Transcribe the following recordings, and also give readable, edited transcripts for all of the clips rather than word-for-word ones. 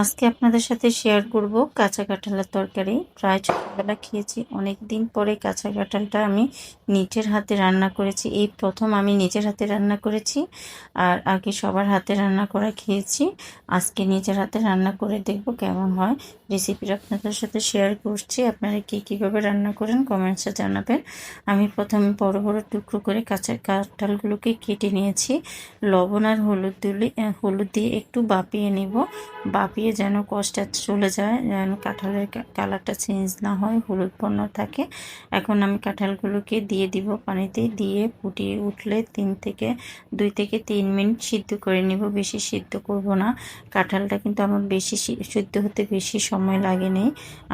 আজকে আপনাদের সাথে শেয়ার করব কাঁচা কাঁঠালের তরকারি। প্রায় ছোটবেলা খেয়েছি, অনেক দিন পরে কাঁচা কাঁঠালটা আমি নিজের হাতে রান্না করেছি। এই প্রথম আমি নিজের হাতে রান্না করেছি, আর আগে সবার হাতে রান্না করা খেয়েছি। আজকে নিজের হাতে রান্না করে দেখব কেমন হয়। রেসিপিটা আপনাদের সাথে শেয়ার করছি। আপনারা কীভাবে রান্না করেন কমেন্টসে জানাবেন। আমি প্রথমে বড় বড় টুকরো করে কাঁচা কাঁঠালগুলোকে কেটে নিয়েছি। লবণ আর হলুদ দিয়ে একটু বাপিয়ে নেব। বাপিয়ে যেন কষটা চলে যায়, যেন কাঁঠালের কালারটা চেঞ্জ না হয়, হলুদ বর্ণ থাকে। এখন আমি কাঁঠালগুলোকে দিয়ে দিব পানিতে, দিয়ে ফুটিয়ে উঠলে 2 থেকে 3 মিনিট সিদ্ধ করে নেব। বেশি সিদ্ধ করব না, কাঁঠালটা কিন্তু আমার বেশি সিদ্ধ হতে বেশি সময় লাগেনি।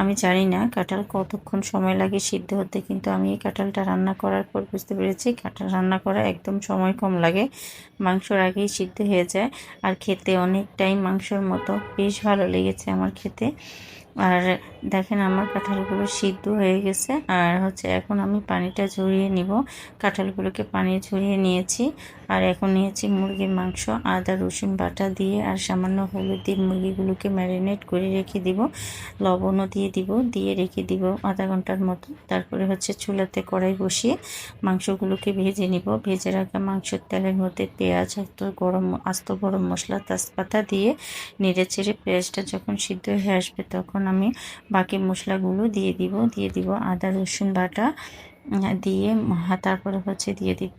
আমি জানি না কাঁঠাল কতক্ষণ সময় লাগে সিদ্ধ হতে, কিন্তু আমি এই কাঁঠালটা রান্না করার পর বুঝতে পেরেছি কাঁঠাল রান্না করা একদম সময় কম লাগে, মাংসর আগেই সিদ্ধ হয়ে যায়। আর খেতে অনেকটাই মাংসর মতো, বেশ ভালো লেগেছে আমার খেতে। আর দেখেন আমার কাঁঠালগুলো সিদ্ধ হয়ে গেছে। আর এখন আমি পানিটা ঝরিয়ে নিব। কাঁঠালগুলোকে পানি ঝরিয়ে নিয়েছি। আর এখন নিয়েছি মুরগির মাংস, আদা রসুন বাটা দিয়ে আর সামান্য হলুদ দিয়ে মুরগিগুলোকে ম্যারিনেট করে রেখে দিব। লবণও দিয়ে দিব, দিয়ে রেখে দিব আধা ঘন্টার মতো। তারপরে চুলাতে কড়াই বসিয়ে মাংসগুলোকে ভেজে নিব। ভেজে রাখা মাংসের তেলের মধ্যে পেঁয়াজ, আস্ত গরম মশলা, তেজপাতা দিয়ে নেড়ে চেড়ে পেঁয়াজটা যখন সিদ্ধ হয়ে আসবে তখন আমি বাকি মশলাগুলো দিয়ে দিব আদা রসুন বাটা দিয়ে। তারপরে দিয়ে দিব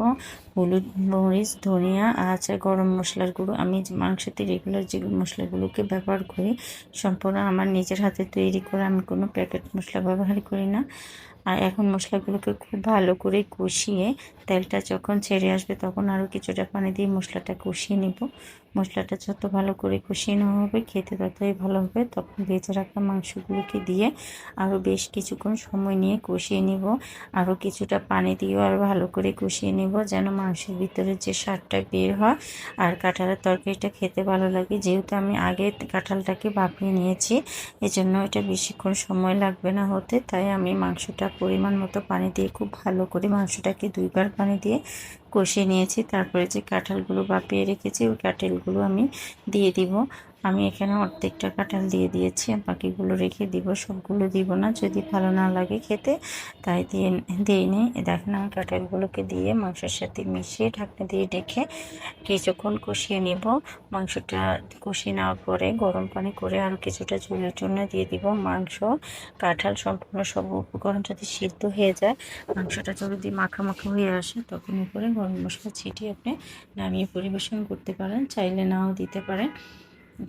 হলুদ, মরিচ, ধনিয়া আর গরম মশলার গুঁড়ো। আমি মাংসতে রেগুলার যে মশলাগুলোকে ব্যবহার করি সম্পূর্ণ আমার নিজের হাতে তৈরি করা, আমি কোনো প্যাকেট মশলা ব্যবহার করি না। আর এখন মশলাগুলোকে খুব ভালো করে কষিয়ে তেলটা যখন ছেড়ে আসবে তখন আরও কিছুটা পানি দিয়ে মশলাটা কষিয়ে নেব। মশলাটা যত ভালো করে কষিয়ে নেওয়া হবে খেতে ততই ভালো হবে। তখন ভেজে রাখা মাংসগুলোকে দিয়ে আরও বেশ কিছুক্ষণ সময় নিয়ে কষিয়ে নেব। আরও কিছুটা পানি দিয়েও আরও ভালো করে কষিয়ে নেব, যেন মাংসের ভিতরে যে স্বাদটা বের হয় আর কাঁঠালের তরকারিটা খেতে ভালো লাগে। যেহেতু আমি আগে কাঁঠালটাকে ভাপিয়ে নিয়েছি, এজন্য এটা বেশিক্ষণ সময় লাগবে না হতে। তাই আমি মাংসটা পরিমাণ মতো পানি দিয়ে খুব ভালো করে মাংসটাকে 2 বার পানি দিয়ে কষিয়ে নিয়েছি। তারপরে যে কাঁঠালগুলো ভাপিয়ে রেখেছি ওই কাঁঠালগুলো আমি দিয়ে দিব। আমি এখানে অর্ধেকটা কাঁঠাল দিয়ে দিয়েছি, বাকিগুলো রেখে দিব, সবগুলো দিব না, যদি ভালো না লাগে খেতে তাই দিইনি। দেখেন আমি কাঁঠালগুলোকে দিয়ে মাংসের সাথে মিশিয়ে ঢাকনা দিয়ে ঢেকে কিছুক্ষণ কষিয়ে নেব। মাংসটা কষিয়ে নেওয়ার পরে গরম পানি করে আরও কিছুটা ঝোলের জন্য দিয়ে দিব মাংস। কাঁঠাল সম্পূর্ণ সব উপকরণ যদি সিদ্ধ হয়ে যায়, মাংসটা যদি মাখা মাখা হয়ে আসে তখন উপরে গরম মশলা ছিটিয়ে আপনি নামিয়ে পরিবেশন করতে পারেন, চাইলে নাও দিতে পারেন।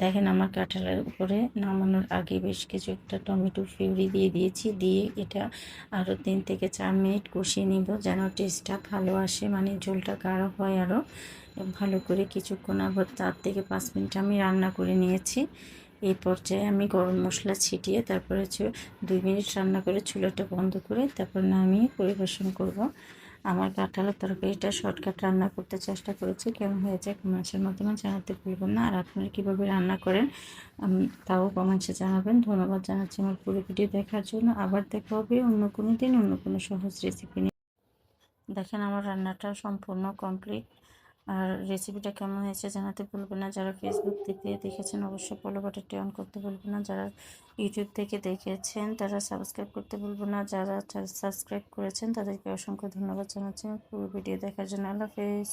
দেখেন আমার কাঁঠালের উপরে নামানোর আগে বেশ কিছু একটা টমেটো পিউরি দিয়ে দিয়েছি, দিয়ে এটা আরও 3 থেকে 4 মিনিট কষিয়ে নিব, যেন টেস্টটা ভালো আসে, মানে ঝোলটা গাঢ় হয় আরও ভালো করে। কিছুক্ষণ আবার 4 থেকে 5 মিনিট আমি রান্না করে নিয়েছি। এই পর্যায়ে আমি গরম মশলা ছিটিয়ে তারপরে 2 মিনিট রান্না করে চুলাটা বন্ধ করে তারপর নামিয়ে পরিবেশন করব। আমার কাঁঠালের তরকারিটা শর্টকাট রান্না করতে চেষ্টা করেছি, কেমন হয়েছে কমেন্টসের মাধ্যমে জানাতে ভুলবেন না। আর আপনারা কীভাবে রান্না করেন তাও কমেন্টসে জানাবেন। ধন্যবাদ জানাচ্ছি আমার পুরো ভিডিও দেখার জন্য। আবার দেখা হবে অন্য কোনো দিন অন্য কোনো সহজ রেসিপি নিয়ে। দেখেন আমার রান্নাটা সম্পূর্ণ কমপ্লিট। আর রেসিপিটা কেমন হয়েছে জানাতে ভুলবেন না। যারা ফেসবুক থেকে দেখেছেন অবশ্যই ফলো বাটনটি অন করতে ভুলবেন না। যারা ইউটিউব থেকে দেখেছেন তারা সাবস্ক্রাইব করতে ভুলবেন না। যারা সাবস্ক্রাইব করেছেন তাদেরকে অসংখ্য ধন্যবাদ জানাচ্ছি পুরো ভিডিও দেখার জন্য। আল্লাহ হাফেজ।